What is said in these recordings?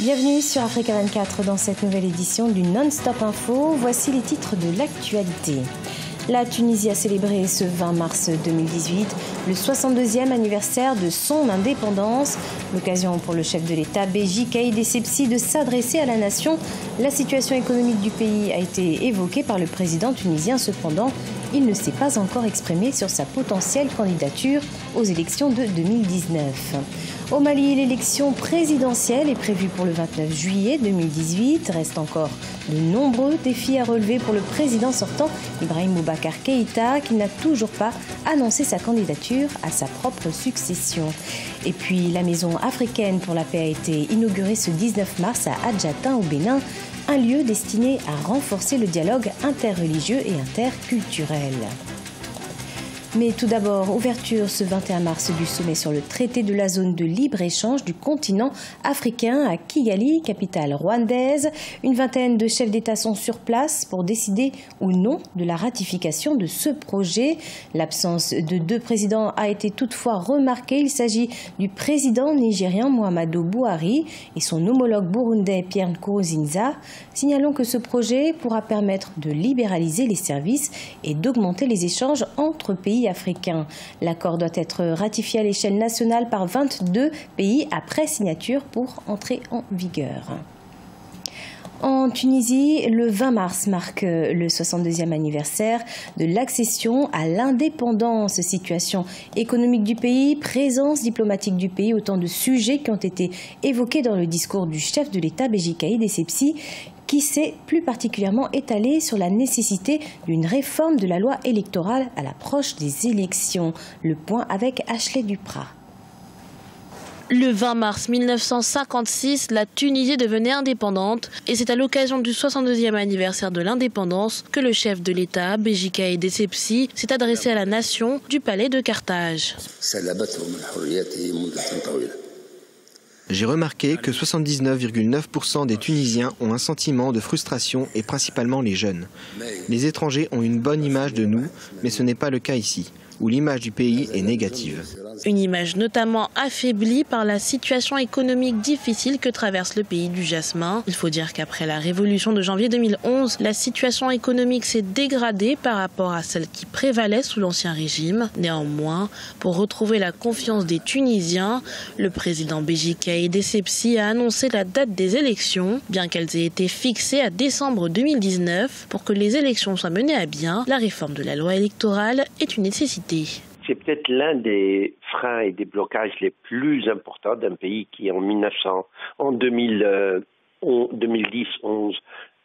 Bienvenue sur Africa 24 dans cette nouvelle édition du Non-Stop Info. Voici les titres de l'actualité. La Tunisie a célébré ce 20 mars 2018 le 62e anniversaire de son indépendance. L'occasion pour le chef de l'État, Béji Caïd Essebsi, de s'adresser à la nation. La situation économique du pays a été évoquée par le président tunisien. Cependant, il ne s'est pas encore exprimé sur sa potentielle candidature aux élections de 2019. Au Mali, l'élection présidentielle est prévue pour le 29 juillet 2018. Reste encore de nombreux défis à relever pour le président sortant, Ibrahim Boubacar Keïta, qui n'a toujours pas annoncé sa candidature à sa propre succession. Et puis, la Maison africaine pour la paix a été inaugurée ce 19 mars à Adjatin, au Bénin, un lieu destiné à renforcer le dialogue interreligieux et interculturel. Mais tout d'abord, ouverture ce 21 mars du sommet sur le traité de la zone de libre-échange du continent africain à Kigali, capitale rwandaise. Une vingtaine de chefs d'État sont sur place pour décider ou non de la ratification de ce projet. L'absence de deux présidents a été toutefois remarquée. Il s'agit du président nigérian Muhammadu Buhari et son homologue burundais Pierre Nkurunziza. Signalons que ce projet pourra permettre de libéraliser les services et d'augmenter les échanges entre pays africains. L'accord doit être ratifié à l'échelle nationale par 22 pays après signature pour entrer en vigueur. En Tunisie, le 20 mars marque le 62e anniversaire de l'accession à l'indépendance. Situation économique du pays, présence diplomatique du pays, autant de sujets qui ont été évoqués dans le discours du chef de l'État, Béji Caïd Essebsi, qui s'est plus particulièrement étalé sur la nécessité d'une réforme de la loi électorale à l'approche des élections. Le point avec Ashley Duprat. Le 20 mars 1956, la Tunisie devenait indépendante et c'est à l'occasion du 62e anniversaire de l'indépendance que le chef de l'État, Béji Caïd Essebsi, s'est adressé à la nation du palais de Carthage. J'ai remarqué que 79,9% des Tunisiens ont un sentiment de frustration et principalement les jeunes. Les étrangers ont une bonne image de nous, mais ce n'est pas le cas ici, où l'image du pays est négative. Une image notamment affaiblie par la situation économique difficile que traverse le pays du jasmin. Il faut dire qu'après la révolution de janvier 2011, la situation économique s'est dégradée par rapport à celle qui prévalait sous l'ancien régime. Néanmoins, pour retrouver la confiance des Tunisiens, le président Béji Caïd Essebsi a annoncé la date des élections. Bien qu'elles aient été fixées à décembre 2019, pour que les élections soient menées à bien, la réforme de la loi électorale est une nécessité. C'est peut-être l'un des freins et des blocages les plus importants d'un pays qui, en 2010-11,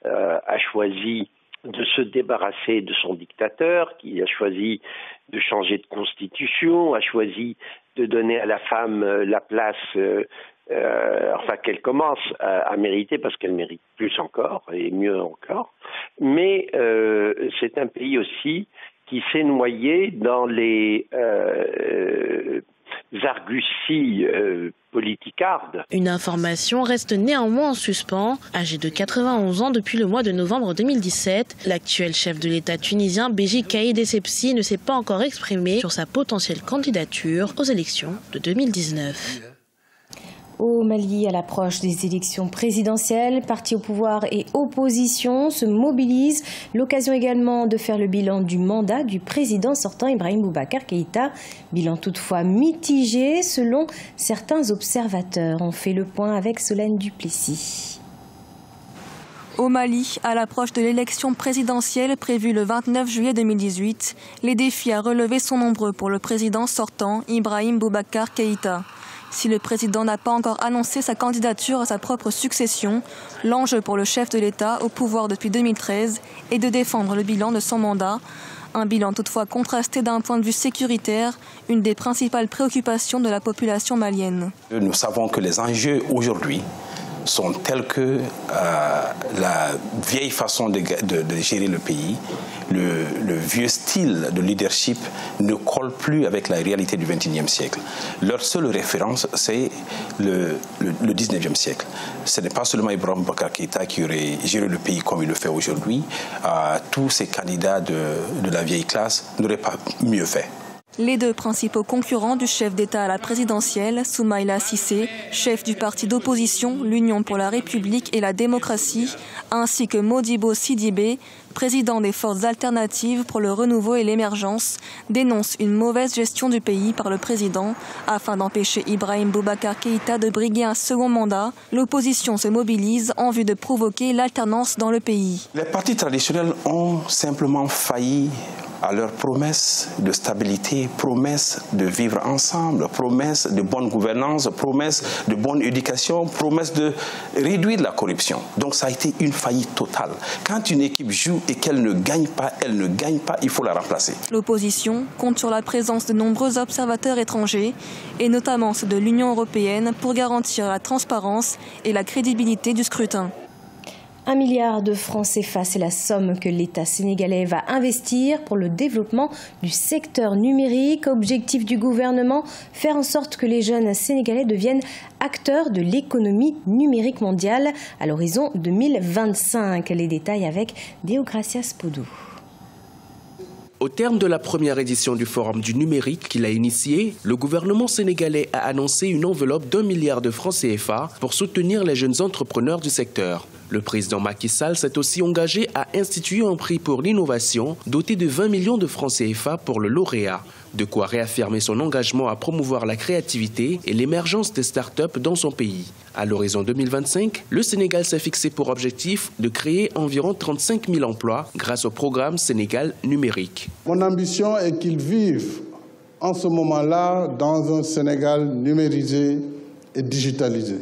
a choisi de se débarrasser de son dictateur, qui a choisi de changer de constitution, a choisi de donner à la femme la place qu'elle commence à mériter, parce qu'elle mérite plus encore et mieux encore. Mais c'est un pays aussi qui s'est noyé dans les arguties politicardes. Une information reste néanmoins en suspens. Âgé de 91 ans depuis le mois de novembre 2017, l'actuel chef de l'État tunisien, Béji Caïd Essebsi, ne s'est pas encore exprimé sur sa potentielle candidature aux élections de 2019. Au Mali, à l'approche des élections présidentielles, partis au pouvoir et opposition se mobilisent. L'occasion également de faire le bilan du mandat du président sortant Ibrahim Boubacar Keïta. Bilan toutefois mitigé selon certains observateurs. On fait le point avec Solène Duplessis. Au Mali, à l'approche de l'élection présidentielle prévue le 29 juillet 2018, les défis à relever sont nombreux pour le président sortant Ibrahim Boubacar Keïta. Si le président n'a pas encore annoncé sa candidature à sa propre succession, l'enjeu pour le chef de l'État au pouvoir depuis 2013 est de défendre le bilan de son mandat. Un bilan toutefois contrasté d'un point de vue sécuritaire, une des principales préoccupations de la population malienne. Nous savons que les enjeux aujourd'hui sont tels que la vieille façon de gérer le pays, le vieux style de leadership ne colle plus avec la réalité du XXIe siècle. Leur seule référence, c'est le XIXe siècle. Ce n'est pas seulement Ibrahim Boubacar Keïta qui aurait géré le pays comme il le fait aujourd'hui. Tous ces candidats de la vieille classe n'auraient pas mieux fait. Les deux principaux concurrents du chef d'État à la présidentielle, Soumaïla Cissé, chef du parti d'opposition, l'Union pour la République et la démocratie, ainsi que Modibo Sidibé, président des forces alternatives pour le renouveau et l'émergence, dénoncent une mauvaise gestion du pays par le président. Afin d'empêcher Ibrahim Boubacar Keïta de briguer un second mandat, l'opposition se mobilise en vue de provoquer l'alternance dans le pays. Les partis traditionnels ont simplement failli à leurs promesses de stabilité, promesses de vivre ensemble, promesses de bonne gouvernance, promesses de bonne éducation, promesses de réduire la corruption. Donc ça a été une faillite totale. Quand une équipe joue et qu'elle ne gagne pas, il faut la remplacer. L'opposition compte sur la présence de nombreux observateurs étrangers, et notamment ceux de l'Union européenne, pour garantir la transparence et la crédibilité du scrutin. 1 milliard de francs CFA, c'est la somme que l'État sénégalais va investir pour le développement du secteur numérique. Objectif du gouvernement, faire en sorte que les jeunes sénégalais deviennent acteurs de l'économie numérique mondiale à l'horizon 2025. Les détails avec Deogracias Podou. Au terme de la première édition du Forum du numérique qu'il a initié, le gouvernement sénégalais a annoncé une enveloppe d'1 milliard de francs CFA pour soutenir les jeunes entrepreneurs du secteur. Le président Macky Sall s'est aussi engagé à instituer un prix pour l'innovation doté de 20 millions de francs CFA pour le lauréat. De quoi réaffirmer son engagement à promouvoir la créativité et l'émergence des start-up dans son pays. À l'horizon 2025, le Sénégal s'est fixé pour objectif de créer environ 35 000 emplois grâce au programme Sénégal numérique. Mon ambition est qu'ils vivent en ce moment-là dans un Sénégal numérisé et digitalisé.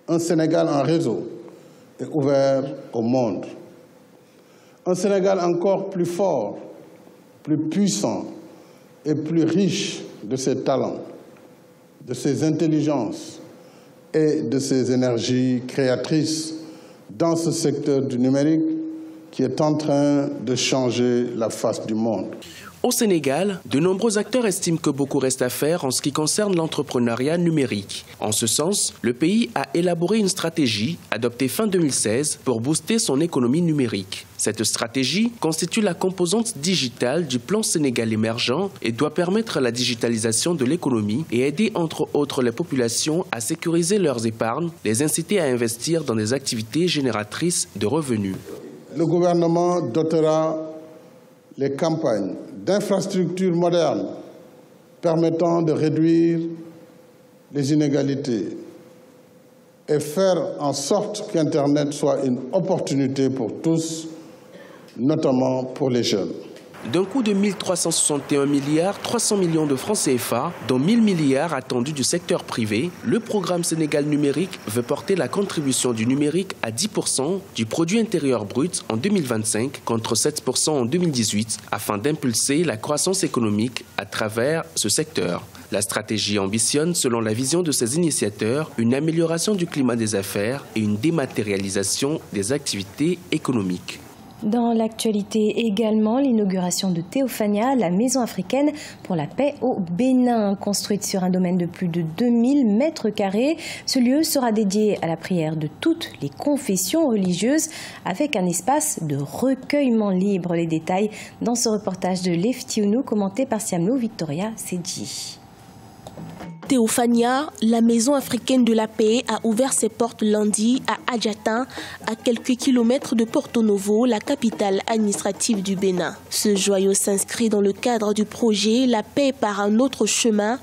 Un Sénégal en réseau et ouvert au monde. Un Sénégal encore plus fort, plus puissant et plus riche de ses talents, de ses intelligences et de ses énergies créatrices dans ce secteur du numérique qui est en train de changer la face du monde. Au Sénégal, de nombreux acteurs estiment que beaucoup reste à faire en ce qui concerne l'entrepreneuriat numérique. En ce sens, le pays a élaboré une stratégie adoptée fin 2016 pour booster son économie numérique. Cette stratégie constitue la composante digitale du plan Sénégal émergent et doit permettre la digitalisation de l'économie et aider entre autres les populations à sécuriser leurs épargnes, les inciter à investir dans des activités génératrices de revenus. Le gouvernement dotera les campagnes d'infrastructures modernes permettant de réduire les inégalités et faire en sorte qu'Internet soit une opportunité pour tous, notamment pour les jeunes. D'un coût de 1 361 milliards 300 millions de francs CFA, dont 1 000 milliards attendus du secteur privé, le programme Sénégal numérique veut porter la contribution du numérique à 10% du produit intérieur brut en 2025 contre 7% en 2018 afin d'impulser la croissance économique à travers ce secteur. La stratégie ambitionne, selon la vision de ses initiateurs, une amélioration du climat des affaires et une dématérialisation des activités économiques. Dans l'actualité également, l'inauguration de Théophania, la maison africaine pour la paix au Bénin. Construite sur un domaine de plus de 2000 mètres carrés, ce lieu sera dédié à la prière de toutes les confessions religieuses avec un espace de recueillement libre. Les détails dans ce reportage de Leftiounou commenté par Siamlo Victoria Sedji. Théophania, la maison africaine de la paix, a ouvert ses portes lundi à Adjata, à quelques kilomètres de Porto Novo, la capitale administrative du Bénin. Ce joyau s'inscrit dans le cadre du projet La paix par un autre chemin,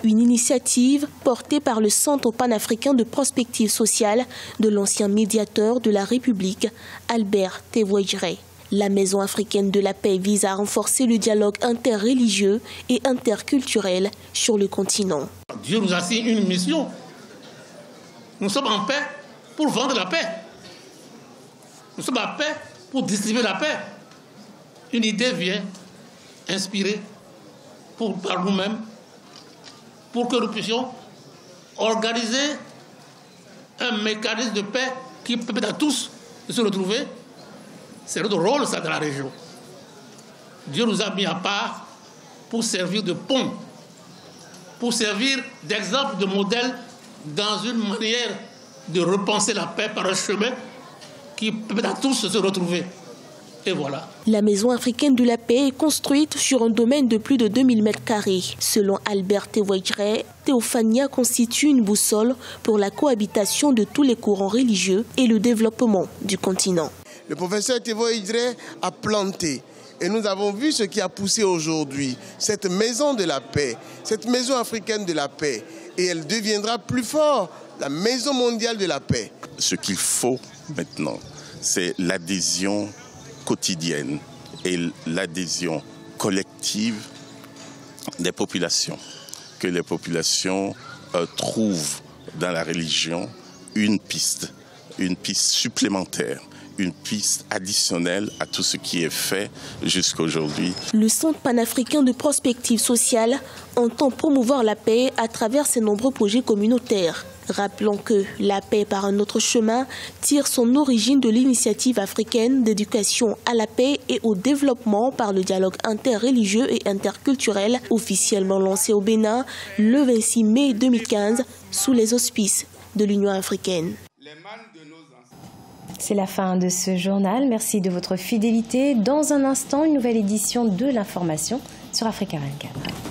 une initiative portée par le Centre panafricain de prospective sociale de l'ancien médiateur de la République, Albert Tévoijré. La Maison africaine de la paix vise à renforcer le dialogue interreligieux et interculturel sur le continent. Dieu nous assigne une mission. Nous sommes en paix pour vendre la paix. Nous sommes en paix pour distribuer la paix. Une idée vient inspirer par nous-mêmes pour que nous puissions organiser un mécanisme de paix qui permet à tous de se retrouver. C'est notre rôle, ça, dans la région. Dieu nous a mis à part pour servir de pont, pour servir d'exemple, de modèle dans une manière de repenser la paix par un chemin qui permet à tous de se retrouver. Et voilà. La Maison africaine de la paix est construite sur un domaine de plus de 2000 m². Selon Albert Tewaidre, Théophania constitue une boussole pour la cohabitation de tous les courants religieux et le développement du continent. Le professeur Tewaidre a planté. Et nous avons vu ce qui a poussé aujourd'hui cette maison de la paix, cette maison africaine de la paix. Et elle deviendra plus forte, la maison mondiale de la paix. Ce qu'il faut maintenant, c'est l'adhésion quotidienne et l'adhésion collective des populations. Que les populations trouvent dans la religion une piste supplémentaire, une piste additionnelle à tout ce qui est fait jusqu'à aujourd'hui. Le Centre panafricain de prospective sociale entend promouvoir la paix à travers ses nombreux projets communautaires. Rappelons que la paix par un autre chemin tire son origine de l'initiative africaine d'éducation à la paix et au développement par le dialogue interreligieux et interculturel officiellement lancé au Bénin le 26 mai 2015 sous les auspices de l'Union africaine. C'est la fin de ce journal. Merci de votre fidélité. Dans un instant, une nouvelle édition de l'information sur Africa 24.